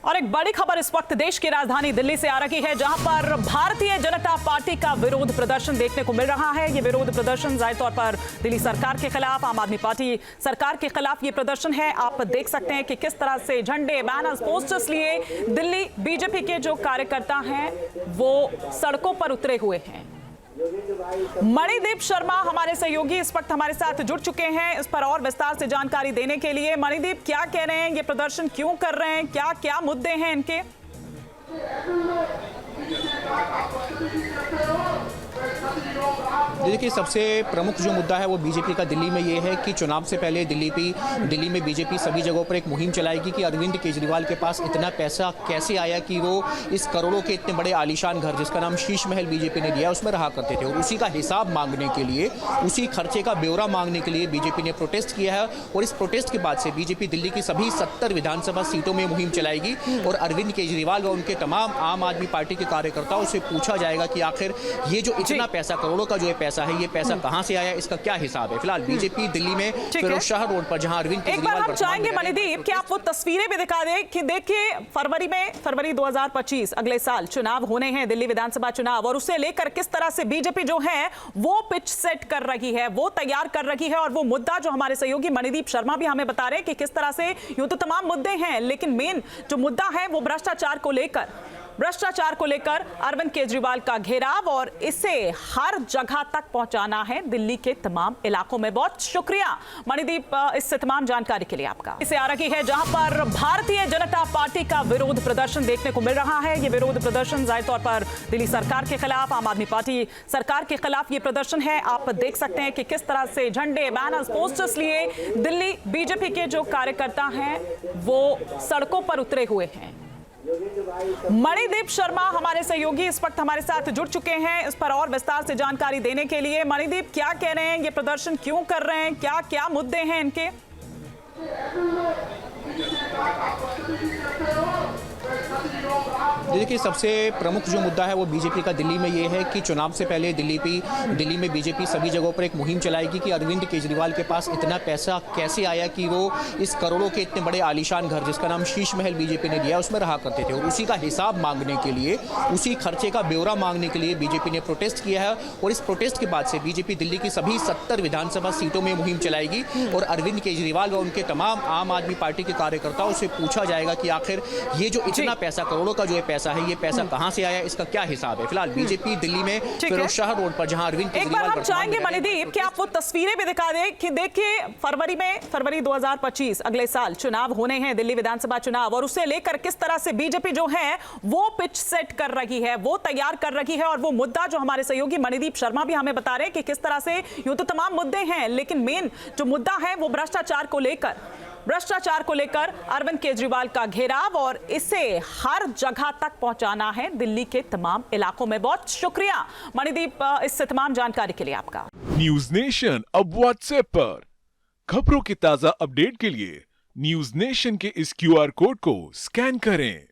और एक बड़ी खबर इस वक्त देश की राजधानी दिल्ली से आ रही है, जहां पर भारतीय जनता पार्टी का विरोध प्रदर्शन देखने को मिल रहा है। ये विरोध प्रदर्शन जाहिर तौर पर दिल्ली सरकार के खिलाफ, आम आदमी पार्टी सरकार के खिलाफ ये प्रदर्शन है। आप देख सकते हैं कि किस तरह से झंडे, बैनर्स, पोस्टर्स लिए दिल्ली बीजेपी के जो कार्यकर्ता हैं वो सड़कों पर उतरे हुए हैं। मणिदीप शर्मा हमारे सहयोगी इस वक्त हमारे साथ जुड़ चुके हैं इस पर और विस्तार से जानकारी देने के लिए। मणिदीप, क्या कह रहे हैं, ये प्रदर्शन क्यों कर रहे हैं, क्या क्या मुद्दे हैं इनके? देखिए, सबसे प्रमुख जो मुद्दा है वो बीजेपी का दिल्ली में ये है कि चुनाव से पहले दिल्ली में बीजेपी सभी जगहों पर एक मुहिम चलाएगी कि अरविंद केजरीवाल के पास इतना पैसा कैसे आया कि वो इस करोड़ों के इतने बड़े आलीशान घर जिसका नाम शीश महल बीजेपी ने दिया उसमें रहा करते थे, और उसी का हिसाब मांगने के लिए, उसी खर्चे का ब्यौरा मांगने के लिए बीजेपी ने प्रोटेस्ट किया है। और इस प्रोटेस्ट के बाद से बीजेपी दिल्ली की सभी 70 विधानसभा सीटों में मुहिम चलाएगी और अरविंद केजरीवाल व उनके तमाम आम आदमी पार्टी के कार्यकर्ताओं से पूछा जाएगा कि आखिर ये जो इतना पैसा, करोड़ों का जो पैसा है, ये पैसा कहां से आया, इसका क्या हिसाब है। फिलहाल बीजेपी दिल्ली में फिरोजशाह रोड पर, जहां अरविंद केजरीवाल, एक बार हम चाहेंगे मणिदीप कि आप वो तस्वीरें भी दिखा दें कि देखिए फरवरी 2025 अगले साल चुनाव होने हैं, दिल्ली विधानसभा चुनाव, और उसे लेकर किस तरह से बीजेपी जो है वो पिच सेट कर रही है, वो तैयार कर रही है। और वो मुद्दा जो हमारे सहयोगी मणिदीप शर्मा भी हमें बता रहे हैं कि किस तरह से यूं तो तमाम मुद्दे हैं, लेकिन मेन जो मुद्दा है वो भ्रष्टाचार को लेकर अरविंद केजरीवाल का घेराव, और इसे हर जगह तक पहुंचाना है दिल्ली के तमाम इलाकों में। बहुत शुक्रिया मणिदीप इस तमाम जानकारी के लिए आपका। इसे आ रही है जहां पर भारतीय जनता पार्टी का विरोध प्रदर्शन देखने को मिल रहा है। ये विरोध प्रदर्शन जाहिर तौर पर दिल्ली सरकार के खिलाफ, आम आदमी पार्टी सरकार के खिलाफ ये प्रदर्शन है। आप देख सकते हैं कि किस तरह से झंडे, बैनर्स, पोस्टर्स लिए दिल्ली बीजेपी के जो कार्यकर्ता हैं वो सड़कों पर उतरे हुए हैं। मणिदीप शर्मा हमारे सहयोगी इस वक्त हमारे साथ जुड़ चुके हैं इस पर और विस्तार से जानकारी देने के लिए। मणिदीप, क्या कह रहे हैं, ये प्रदर्शन क्यों कर रहे हैं, क्या क्या मुद्दे हैं इनके? देखिए, सबसे प्रमुख जो मुद्दा है वो बीजेपी का दिल्ली में ये है कि चुनाव से पहले दिल्ली में बीजेपी सभी जगहों पर एक मुहिम चलाएगी कि अरविंद केजरीवाल के पास इतना पैसा कैसे आया कि वो इस करोड़ों के इतने बड़े आलीशान घर जिसका नाम शीश महल बीजेपी ने दिया उसमें रहा करते थे, और उसी का हिसाब मांगने के लिए, उसी खर्चे का ब्यौरा मांगने के लिए बीजेपी ने प्रोटेस्ट किया है। और इस प्रोटेस्ट के बाद से बीजेपी दिल्ली की सभी 70 विधानसभा सीटों में मुहिम चलाएगी और अरविंद केजरीवाल व उनके तमाम आम आदमी पार्टी के कार्यकर्ताओं से पूछा जाएगा कि आखिर ये जो इतना पैसा, करोड़ों का जो पैसा है, ये पैसा कहां से आया, इसका क्या हिसाब है। फिलहाल बीजेपी दिल्ली में फिरोजशाह रोड पर, जहां अरविंद केजरीवाल, एक बार हम चाहेंगे मणिदीप कि आप वो तस्वीरें भी दिखा दें कि देखिए फरवरी 2025 अगले साल चुनाव होने हैं, दिल्ली विधानसभा चुनाव, और उसे लेकर किस तरह से बीजेपी जो है वो पिच सेट कर रही है, वो तैयार कर रही है। और वो मुद्दा जो हमारे सहयोगी मणिदीप शर्मा भी हमें बता रहे हैं कि किस तरह से यूं तो तमाम मुद्दे हैं, लेकिन मेन जो मुद्दा है वो भ्रष्टाचार को लेकर अरविंद केजरीवाल का घेराव, और इसे हर जगह तक पहुंचाना है दिल्ली के तमाम इलाकों में। बहुत शुक्रिया मणिदीप इस तमाम जानकारी के लिए आपका। न्यूज नेशन अब व्हाट्सएप पर खबरों की ताजा अपडेट के लिए न्यूज नेशन के इस QR कोड को स्कैन करें।